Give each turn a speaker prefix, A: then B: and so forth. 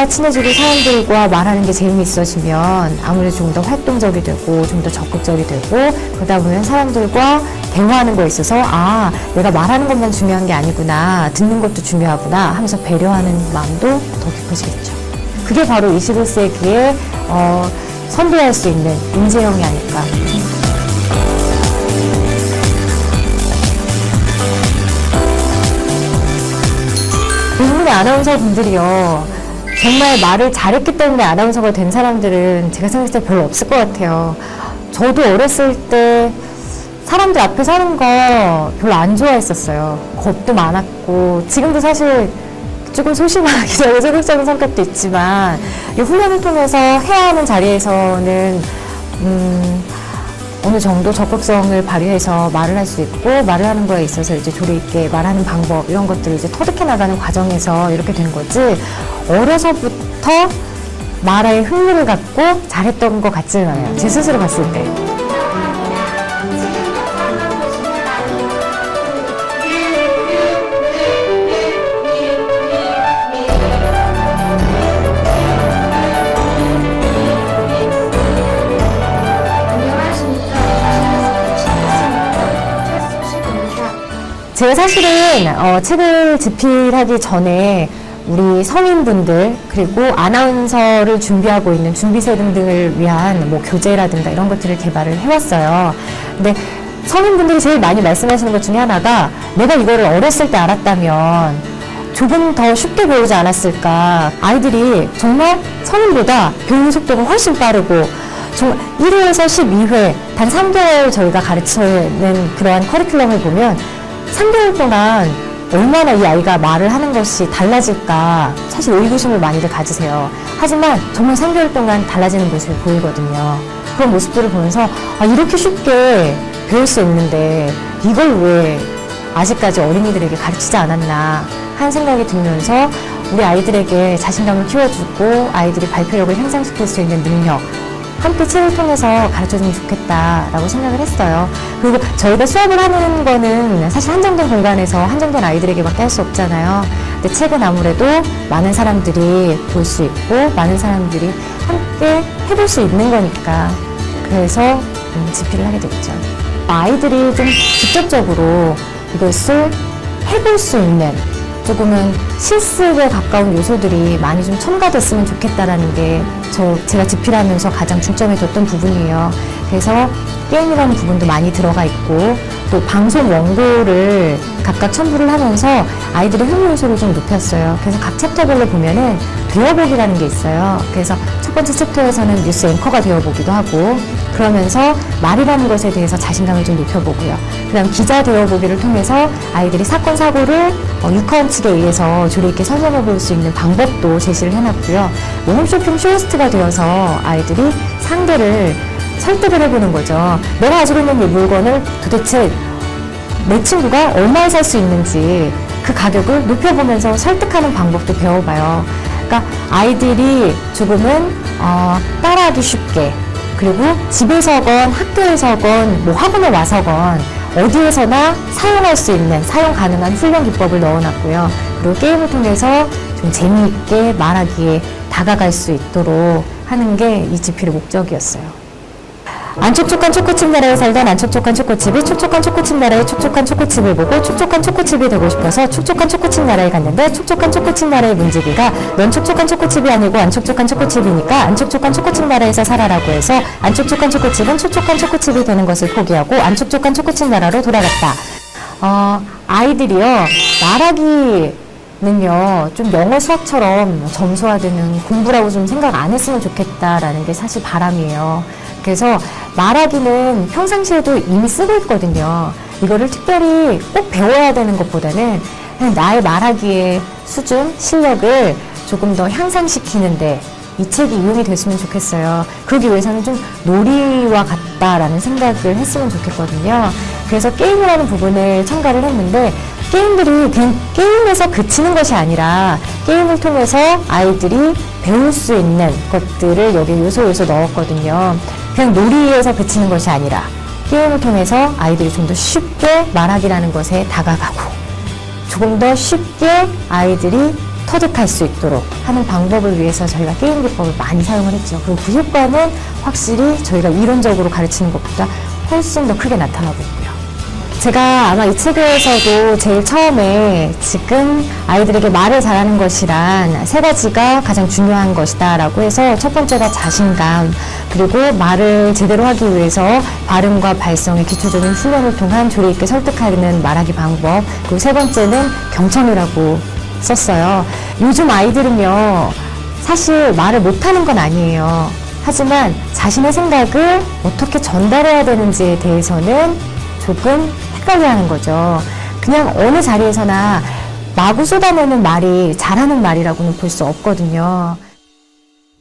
A: 사람들과 친해지고 사람들과 말하는 게 재미있어지면 아무래도 좀 더 활동적이 되고 좀 더 적극적이 되고, 그러다 보면 사람들과 대화하는 거에 있어서 내가 말하는 것만 중요한 게 아니구나, 듣는 것도 중요하구나 하면서 배려하는 마음도 더 깊어지겠죠. 그게 바로 21세기에 선도할 수 있는 인재형이 아닐까. 대부분의 아나운서 분들이요, 정말 말을 잘했기 때문에 아나운서가 된 사람들은 제가 생각했을 때 별로 없을 것 같아요. 저도 어렸을 때 사람들 앞에서 하는 거 별로 안 좋아했었어요. 겁도 많았고, 지금도 사실 조금 소심하기도 소극적인 성격도 있지만, 이 훈련을 통해서 해야 하는 자리에서는 어느 정도 적극성을 발휘해서 말을 할 수 있고, 말을 하는 거에 있어서 이제 조리 있게 말하는 방법, 이런 것들을 이제 터득해 나가는 과정에서 이렇게 된 거지, 어려서부터 말에 흥미를 갖고 잘했던 것 같지는 않아요. 제 스스로 봤을 때. 제가 사실은 책을 집필하기 전에 우리 성인분들, 그리고 아나운서를 준비하고 있는 준비생 등등을 위한 뭐 교재라든가 이런 것들을 개발을 해왔어요. 근데 성인분들이 제일 많이 말씀하시는 것 중에 하나가, 내가 이거를 어렸을 때 알았다면 조금 더 쉽게 배우지 않았을까. 아이들이 정말 성인보다 배우는 속도가 훨씬 빠르고, 정말 1회에서 12회, 단 3개월 저희가 가르치는 그러한 커리큘럼을 보면 3개월 동안 얼마나 이 아이가 말을 하는 것이 달라질까, 사실 의구심을 많이들 가지세요. 하지만 정말 3개월 동안 달라지는 모습이 보이거든요. 그런 모습들을 보면서 이렇게 쉽게 배울 수 있는데 이걸 왜 아직까지 어린이들에게 가르치지 않았나 하는 생각이 들면서, 우리 아이들에게 자신감을 키워주고 아이들이 발표력을 향상시킬 수 있는 능력, 함께 책을 통해서 가르쳐주면 좋겠다라고 생각을 했어요. 그리고 저희가 수업을 하는 거는 사실 한정된 공간에서 한정된 아이들에게밖에 할 수 없잖아요. 근데 책은 아무래도 많은 사람들이 볼 수 있고 많은 사람들이 함께 해볼 수 있는 거니까, 그래서 집필을 하게 됐죠. 아이들이 좀 직접적으로 이것을 해볼 수 있는, 조금은 실습에 가까운 요소들이 많이 좀 첨가됐으면 좋겠다라는 게 제가 집필하면서 가장 중점에 뒀던 부분이에요. 그래서 게임이라는 부분도 많이 들어가 있고, 또 방송 원고를 각각 첨부를 하면서 아이들의 흥미 요소를 좀 높였어요. 그래서 각 챕터별로 보면은 되어보기라는 게 있어요. 그래서 첫 번째 챕터에서는 뉴스 앵커가 되어보기도 하고, 그러면서 말이라는 것에 대해서 자신감을 좀 높여보고요. 그 다음 기자 되어보기를 통해서 아이들이 사건, 사고를 육하원 측에 의해서 조리 있게 설명해 볼 수 있는 방법도 제시를 해놨고요. 뭐 홈쇼핑 쇼호스트가 되어서 아이들이 상대를 설득을 해보는 거죠. 내가 가지고 있는 이 물건을 도대체 내 친구가 얼마에 살 수 있는지 그 가격을 높여보면서 설득하는 방법도 배워봐요. 그러니까 아이들이 조금은 따라하기 쉽게, 그리고 집에서건 학교에서건 뭐 학원에 와서건 어디에서나 사용할 수 있는, 사용 가능한 훈련 기법을 넣어놨고요. 그리고 게임을 통해서 좀 재미있게 말하기에 다가갈 수 있도록 하는 게 이 집필의 목적이었어요. 안 촉촉한 초코칩 나라에 살던 안 촉촉한 초코칩이 촉촉한 초코칩 나라의 촉촉한 초코칩을 보고 촉촉한 초코칩이 되고 싶어서 촉촉한 초코칩 나라에 갔는데, 촉촉한 초코칩 나라의 문지기가 넌 촉촉한 초코칩이 아니고 안 촉촉한 초코칩이니까 안 촉촉한 초코칩 나라에서 살아라고 해서 안 촉촉한 초코칩은 촉촉한 초코칩이 되는 것을 포기하고 안 촉촉한 초코칩 나라로 돌아갔다. 아이들이요, 말하기는요 좀 영어 수학처럼 점수화되는 공부라고 좀 생각 안 했으면 좋겠다라는 게 사실 바람이에요. 그래서 말하기는 평상시에도 이미 쓰고 있거든요. 이거를 특별히 꼭 배워야 되는 것보다는 그냥 나의 말하기의 수준, 실력을 조금 더 향상시키는데 이 책이 이용이 됐으면 좋겠어요. 그러기 위해서는 좀 놀이와 같다라는 생각을 했으면 좋겠거든요. 그래서 게임이라는 부분을 첨가를 했는데, 게임들이 그냥 게임에서 그치는 것이 아니라 게임을 통해서 아이들이 배울 수 있는 것들을 여기 요소 넣었거든요. 그냥 놀이에서 그치는 것이 아니라 게임을 통해서 아이들이 좀 더 쉽게 말하기라는 것에 다가가고, 조금 더 쉽게 아이들이 터득할 수 있도록 하는 방법을 위해서 저희가 게임 기법을 많이 사용을 했죠. 그리고 그 효과는 확실히 저희가 이론적으로 가르치는 것보다 훨씬 더 크게 나타나고 있고요. 제가 아마 이 책에서도 제일 처음에 지금 아이들에게 말을 잘하는 것이란 세 가지가 가장 중요한 것이다 라고 해서 첫 번째가 자신감, 그리고 말을 제대로 하기 위해서 발음과 발성의 기초적인 훈련을 통한 조리 있게 설득하는 말하기 방법, 그리고 세 번째는 경청이라고 썼어요. 요즘 아이들은요, 사실 말을 못하는 건 아니에요. 하지만 자신의 생각을 어떻게 전달해야 되는지에 대해서는 조금 헷갈려하는 거죠. 그냥 어느 자리에서나 마구 쏟아내는 말이 잘하는 말이라고는 볼 수 없거든요.